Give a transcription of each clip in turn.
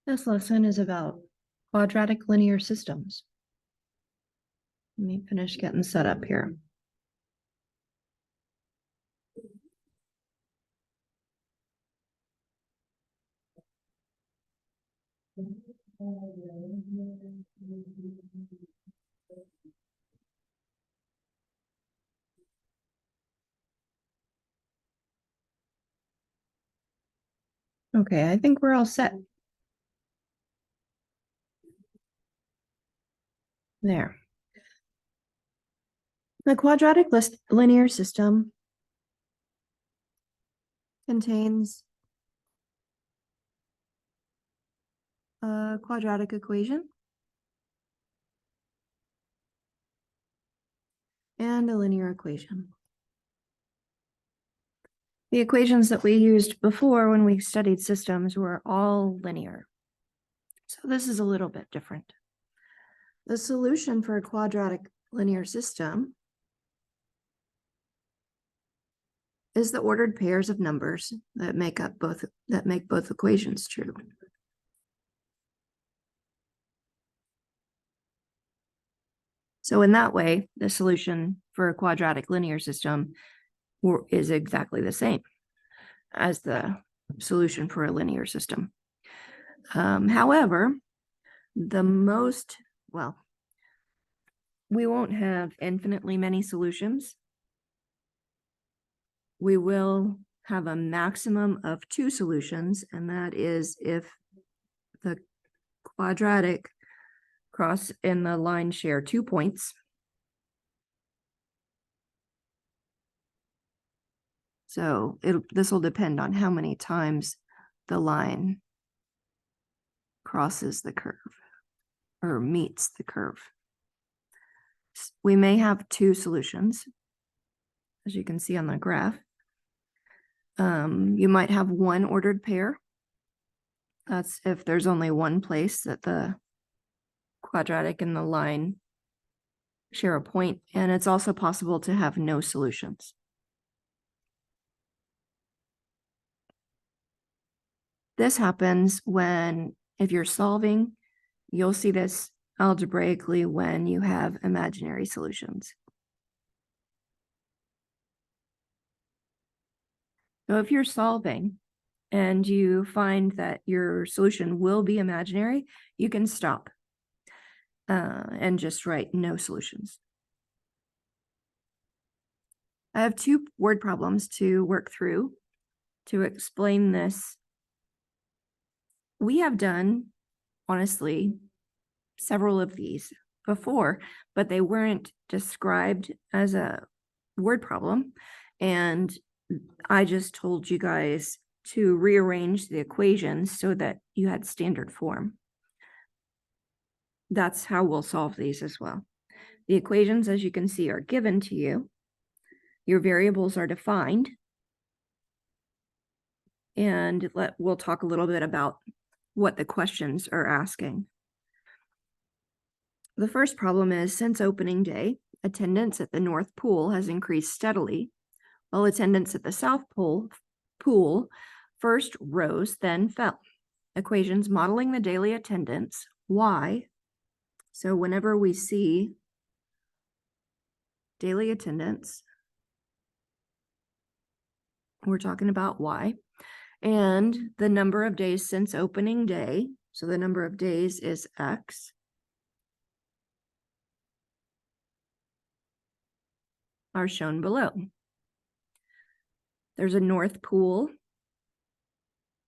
This lesson is about quadratic linear systems. Let me finish getting set up here. Okay, I think we're all set. There. The quadratic linear system contains a quadratic equation and a linear equation. The equations that we used before when we studied systems were all linear. So this is a little bit different. The solution for a quadratic linear system is the ordered pairs of numbers that make both equations true. So in that way, the solution for a quadratic linear system is exactly the same as the solution for a linear system. However, we won't have infinitely many solutions. We will have a maximum of 2 solutions, and that is if the quadratic cross and the line share 2 points. So this will depend on how many times the line crosses the curve or meets the curve. We may have 2 solutions, as you can see on the graph. You might have one ordered pair. That's if there's only one place that the quadratic and the line share a point, and it's also possible to have no solutions. This happens if you're solving, you'll see this algebraically when you have imaginary solutions. So if you're solving and you find that your solution will be imaginary, you can stop and just write no solutions. I have 2 word problems to work through to explain this. We have done, honestly, several of these before, but they weren't described as a word problem. And I just told you guys to rearrange the equations so that you had standard form. That's how we'll solve these as well. The equations, as you can see, are given to you. Your variables are defined. And we'll talk a little bit about what the questions are asking. The first problem is, since opening day, attendance at the North Pool has increased steadily, while attendance at the South Pool first rose, then fell. Equations modeling the daily attendance, y. So whenever we see daily attendance, we're talking about y. And the number of days since opening day, so the number of days is x. Are shown below. There's a North Pool.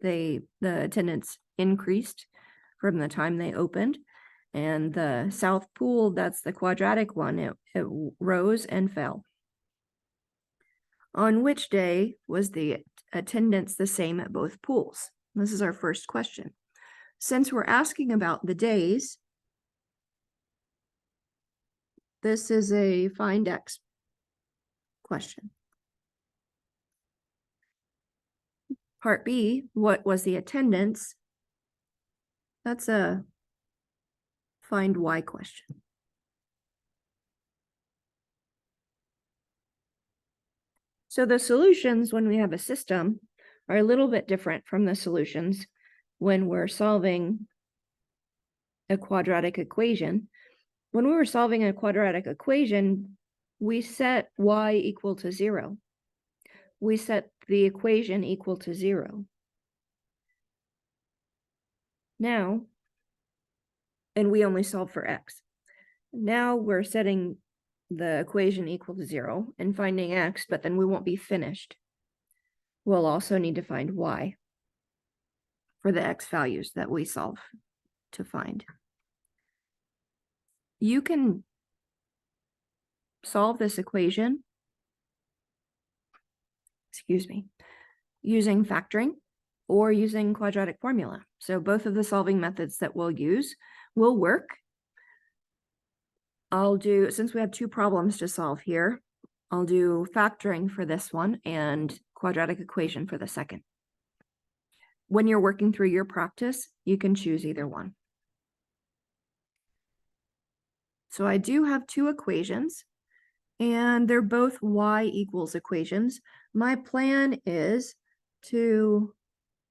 The attendance increased from the time they opened. And the South Pool, that's the quadratic one, it rose and fell. On which day was the attendance the same at both pools? This is our first question. Since we're asking about the days, this is a find x question. Part B, what was the attendance? That's a find y question. So the solutions when we have a system are a little bit different from the solutions when we're solving a quadratic equation. When we were solving a quadratic equation, we set y equal to 0. We set the equation equal to 0. Now, and we only solve for x. Now we're setting the equation equal to 0 and finding x, but then we won't be finished. We'll also need to find y for the x values that we solve to find. You can solve this equation, using factoring or using quadratic formula. So both of the solving methods that we'll use will work. Since we have 2 problems to solve here, I'll do factoring for this one and quadratic equation for the second. When you're working through your practice, you can choose either one. So I do have 2 equations, and they're both y equals equations. My plan is to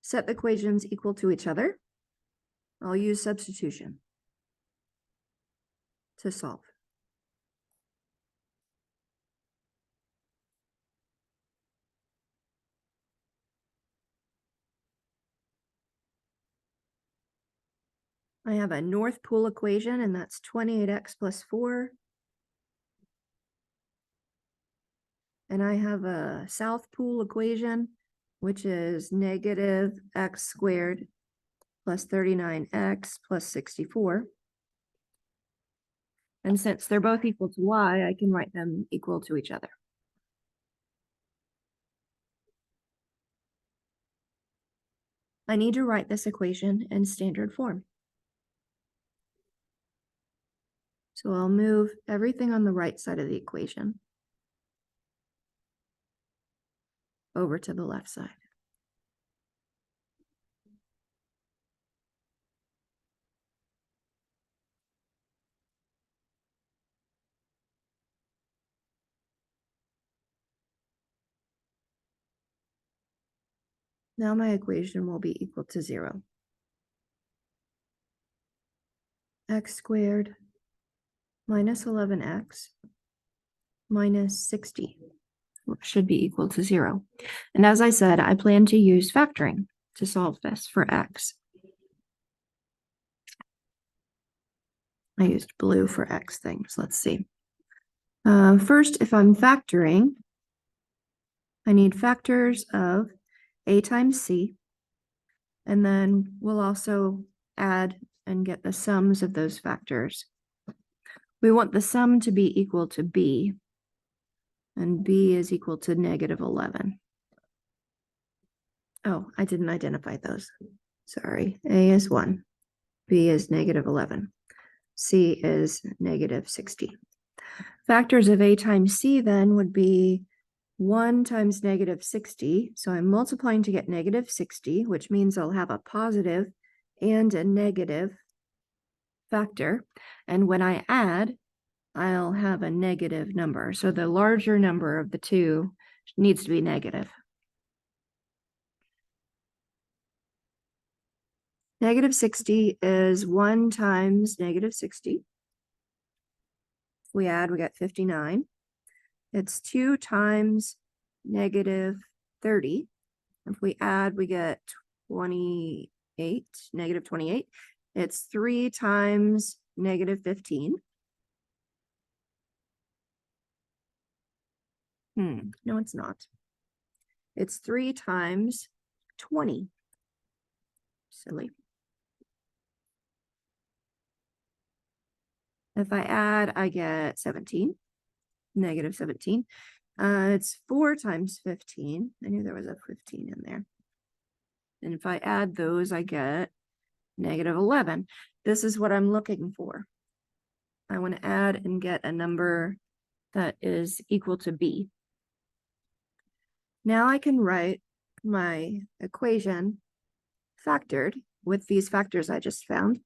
set the equations equal to each other. I'll use substitution to solve. I have a North Pole equation, and that's 28x plus 4. And I have a South Pole equation, which is negative x squared plus 39x plus 64. And since they're both equal to y, I can write them equal to each other. I need to write this equation in standard form. So I'll move everything on the right side of the equation over to the left side. Now my equation will be equal to 0. X squared minus 11x minus 60 should be equal to 0. And as I said, I plan to use factoring to solve this for x. I used blue for x things. Let's see. First, if I'm factoring, I need factors of a times c, and then we'll also add and get the sums of those factors. We want the sum to be equal to b, and b is equal to negative 11. Oh, I didn't identify those. Sorry. A is 1, b is negative 11, c is negative 60. Factors of a times c then would be 1 times negative 60. So I'm multiplying to get negative 60, which means I'll have a positive and a negative factor. And when I add, I'll have a negative number. So the larger number of the two needs to be negative. Negative 60 is 1 times negative 60. If we add, we get 59. It's 2 times negative 30. If we add, we get 28, negative 28. It's 3 times negative 15. No, it's not. It's 3 times 20. Silly. If I add, I get 17, negative 17. It's 4 times 15. I knew there was a 15 in there. And if I add those, I get negative 11. This is what I'm looking for. I want to add and get a number that is equal to b. Now I can write my equation factored with these factors I just found.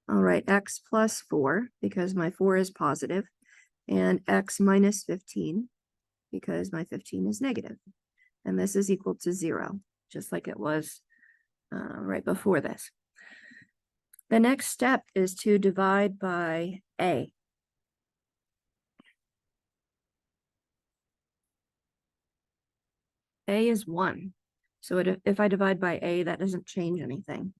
I'll write x plus 4 because my 4 is positive, and x minus 15 because my 15 is negative. And this is equal to 0, just like it was right before this. The next step is to divide by a. A is 1. So if I divide by a, that doesn't change anything.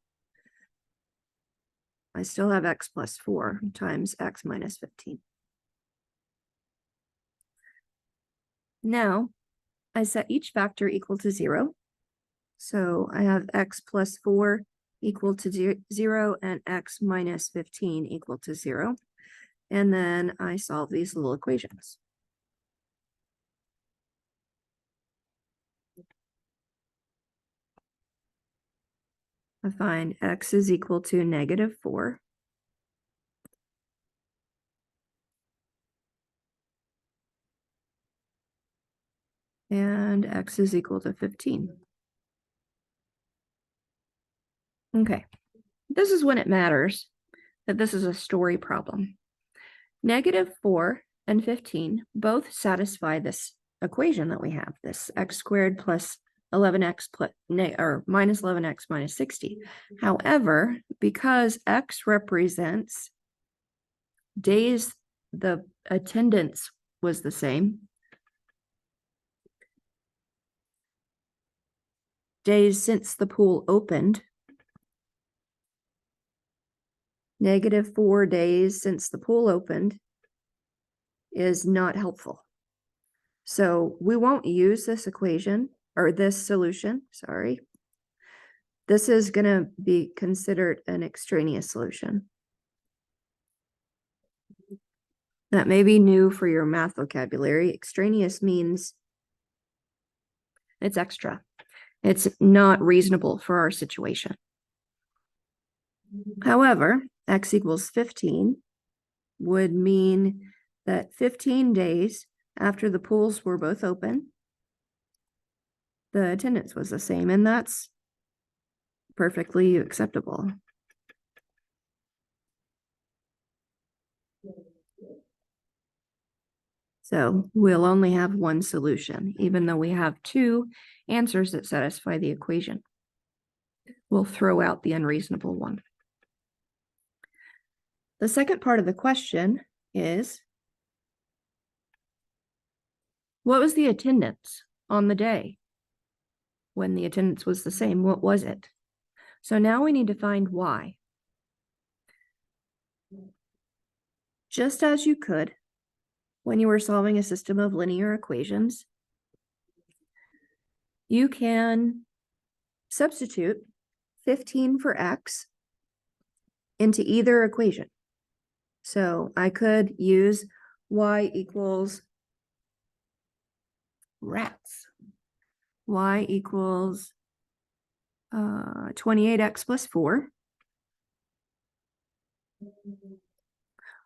I still have x plus 4 times x minus 15. Now, I set each factor equal to 0. So I have x plus 4 equal to 0 and x minus 15 equal to 0. And then I solve these little equations. I find x is equal to -4. And x is equal to 15. Okay, this is when it matters that this is a story problem. -4 and 15 both satisfy this equation that we have, this x squared plus 11x plus or minus 11x minus 60. However, because x represents days the attendance was the same, days since the pool opened, -4 days since the pool opened is not helpful. So we won't use this equation or this solution, sorry. This is going to be considered an extraneous solution. That may be new for your math vocabulary. Extraneous means it's extra. It's not reasonable for our situation. However, x equals 15 would mean that 15 days after the pools were both open, the attendance was the same, and that's perfectly acceptable. So we'll only have one solution, even though we have two answers that satisfy the equation. We'll throw out the unreasonable one. The second part of the question is, what was the attendance on the day when the attendance was the same? What was it? So now we need to find y. Just as you could when you were solving a system of linear equations, you can substitute 15 for x into either equation. So I could use y equals rats. Y equals 28x plus 4.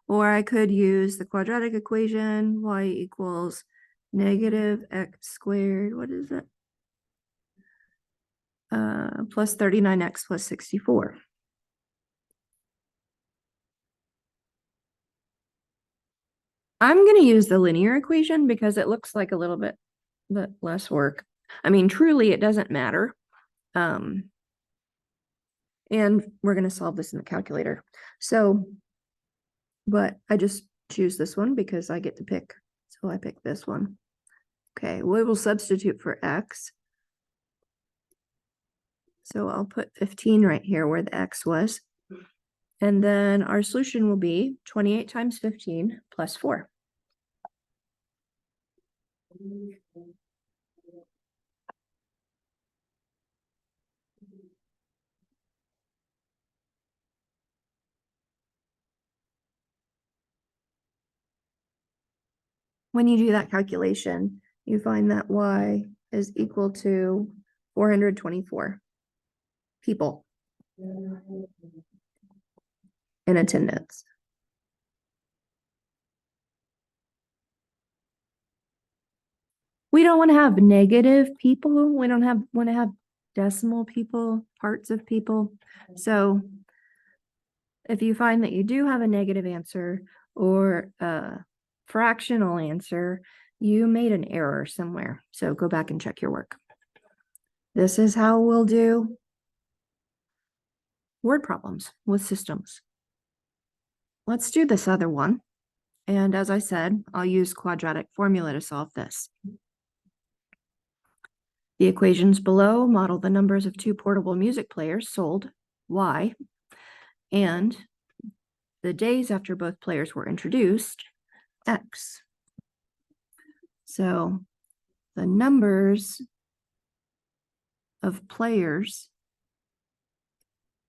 Or I could use the quadratic equation, y equals -x squared, what is it? Plus 39x plus 64. I'm going to use the linear equation because it looks like a little bit less work. I mean, truly, it doesn't matter. And we're going to solve this in the calculator. So, but I just choose this one because I get to pick. So I pick this one. Okay, we will substitute for x. So I'll put 15 right here where the x was. And then our solution will be 28 times 15 plus 4. When you do that calculation, you find that y is equal to 424 people in attendance. We don't want to have negative people. We don't want to have decimal people, parts of people. So if you find that you do have a negative answer or a fractional answer, you made an error somewhere. So go back and check your work. This is how we'll do word problems with systems. Let's do this other one. And as I said, I'll use quadratic formula to solve this. The equations below model the numbers of two portable music players sold, Y, and the days after both players were introduced, X. So the numbers of players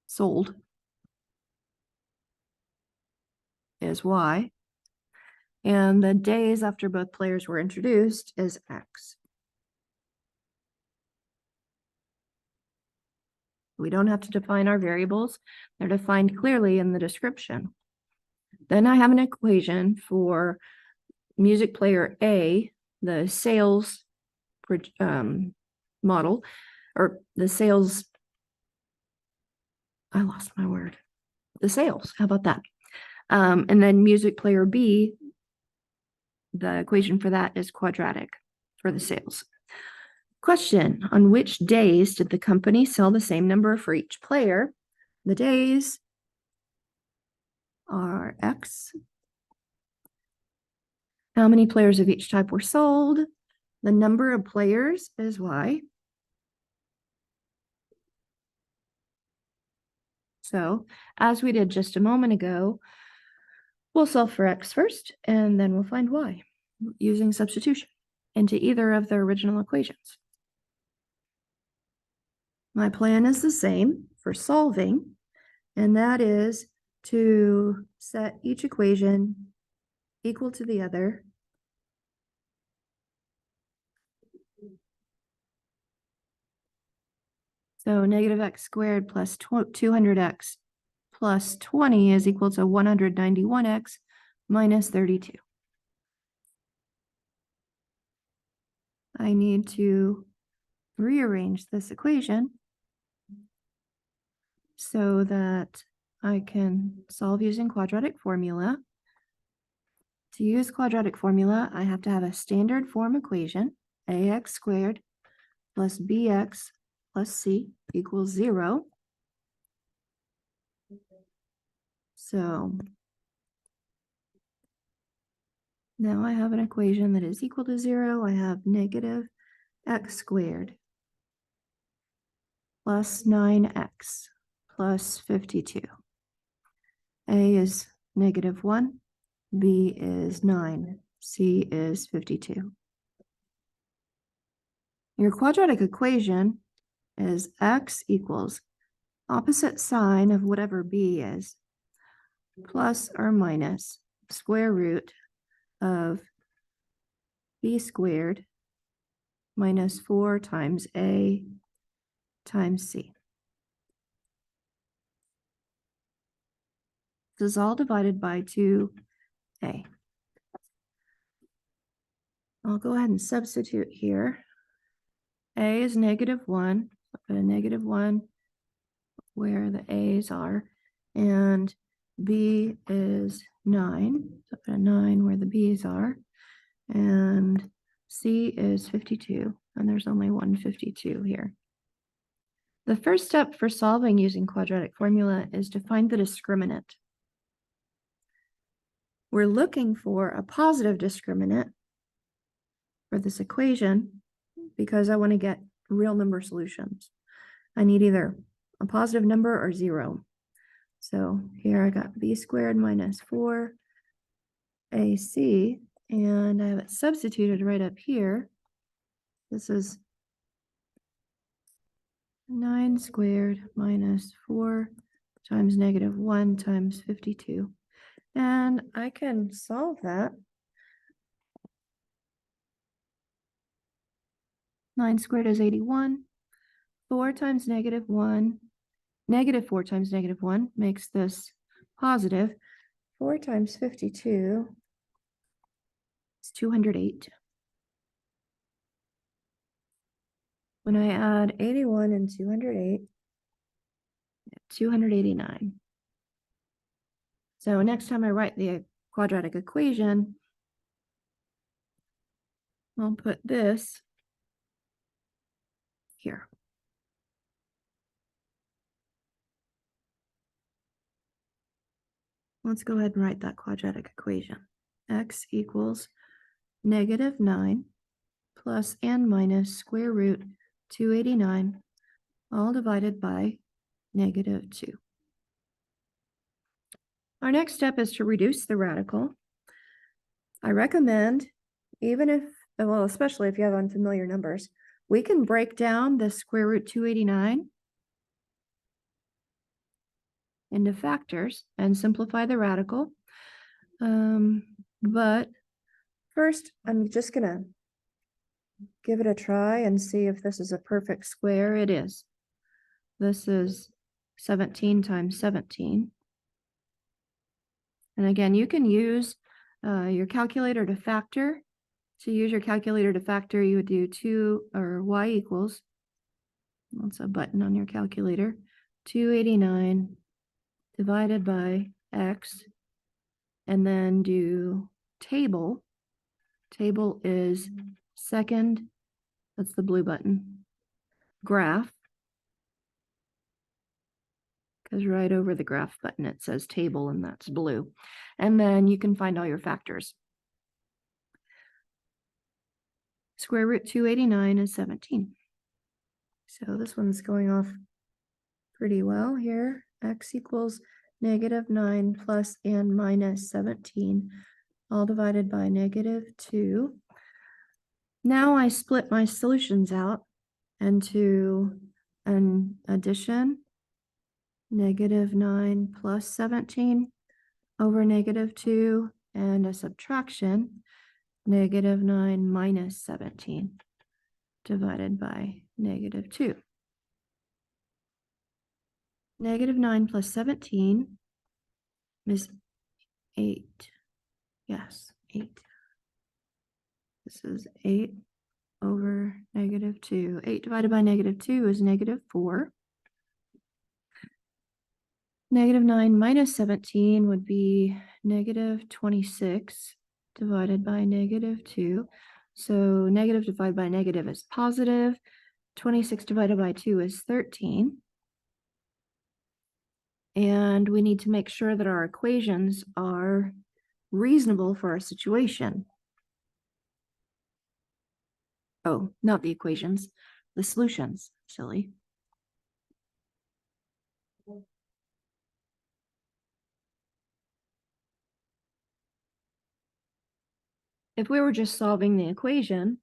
sold is Y, and the days after both players were introduced is X. We don't have to define our variables. They're defined clearly in the description. Then I have an equation for music player A, the sales model, or the sales, I lost my word. The sales, how about that? And then music player B, the equation for that is quadratic for the sales. Question, on which days did the company sell the same number for each player? The days are X. How many players of each type were sold? The number of players is Y. So as we did just a moment ago, we'll solve for X first, and then we'll find Y using substitution into either of the original equations. My plan is the same for solving, and that is to set each equation equal to the other. So negative x squared plus 200x plus 20 is equal to 191x minus 32. I need to rearrange this equation so that I can solve using quadratic formula. To use quadratic formula, I have to have a standard form equation, ax squared plus bx plus c equals 0. So now I have an equation that is equal to 0. I have negative x squared plus 9x plus 52. A is negative 1, B is 9, C is 52. Your quadratic equation is x equals opposite sign of whatever B is, plus or minus square root of B squared minus 4 times A times C. This is all divided by 2A. I'll go ahead and substitute here. A is negative 1, I'll put a negative 1 where the A's are, and B is 9, so put a 9 where the B's are, and C is 52, and there's only one 52 here. The first step for solving using quadratic formula is to find the discriminant. We're looking for a positive discriminant for this equation because I want to get real number solutions. I need either a positive number or 0. So here I got b squared minus 4ac, and I have it substituted right up here. This is 9 squared minus 4 times negative 1 times 52. And I can solve that. 9 squared is 81. 4 times negative 1. Negative 4 times negative 1 makes this positive. 4 times 52 is 208. When I add 81 and 208, 289. So next time I write the quadratic equation, I'll put this here. let's go ahead and write that quadratic equation. X equals -9 plus and minus square root 289, all divided by -2. Our next step is to reduce the radical. I recommend, even if, well, especially if you have unfamiliar numbers, we can break down the square root 289 into factors and simplify the radical. But first, I'm just going to give it a try and see if this is a perfect square. It is. This is 17 times 17. And again, you can use your calculator to factor. To use your calculator to factor, you would do 2 or y equals, that's a button on your calculator, 289 divided by x, and then do table. Table is second, that's the blue button, graph, because right over the graph button it says table and that's blue. And then you can find all your factors. Square root 289 is 17. So this one's going off pretty well here. X equals -9 plus and minus 17, all divided by -2. Now I split my solutions out into an addition, -9 plus 17 over -2, and a subtraction, -9 minus 17 divided by -2. -9 plus 17 is 8. Yes, 8. This is 8 over -2. 8 divided by -2 is -4. -9 minus 17 would be -26 divided by -2. So negative divided by negative is positive. 26 divided by 2 is 13. And we need to make sure that our equations are reasonable for our situation. Oh, not the equations, the solutions, silly. If we were just solving the equation,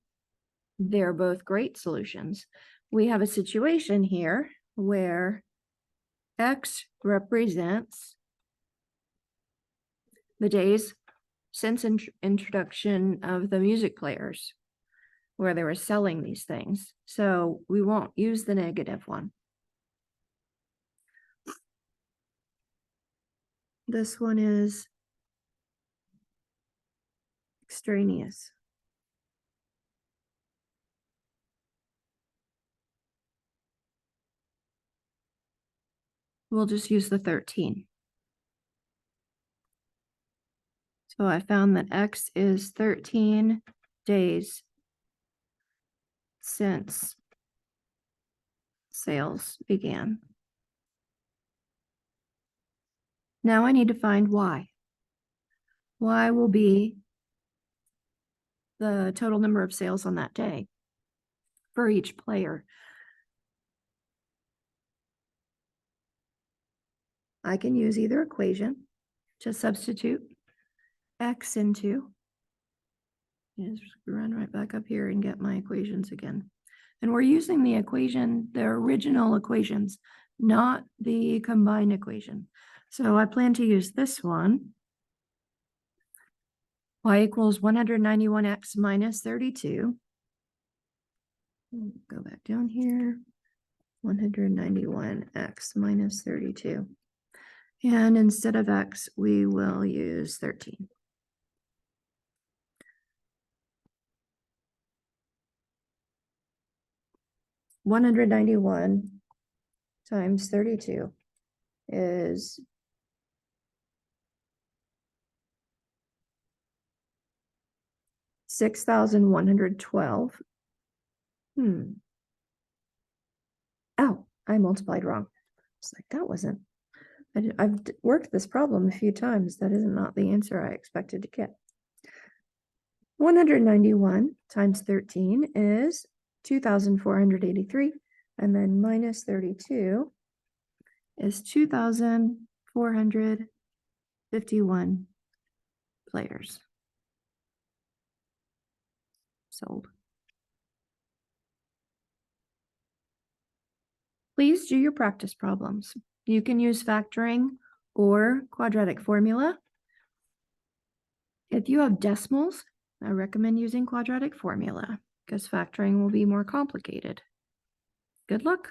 they're both great solutions. We have a situation here where X represents the days since introduction of the music players, where they were selling these things. So we won't use the negative one. This one is extraneous. We'll just use the 13. So I found that X is 13 days since sales began. Now I need to find Y. Y will be the total number of sales on that day for each player. I can use either equation to substitute X into. Just run right back up here and get my equations again. And we're using the equation, the original equations, not the combined equation. So I plan to use this one. Y equals 191x minus 32. Go back down here. 191x minus 32. And instead of x, we will use 13. $191 times 32 is 6,112. Oh, I multiplied wrong. It's like that wasn't I've worked this problem a few times. That is not the answer I expected to get. 191 times 13 is 2,483, and then minus 32 is 2,451 players sold. Please do your practice problems. You can use factoring or quadratic formula. If you have decimals, I recommend using quadratic formula because factoring will be more complicated. Good luck.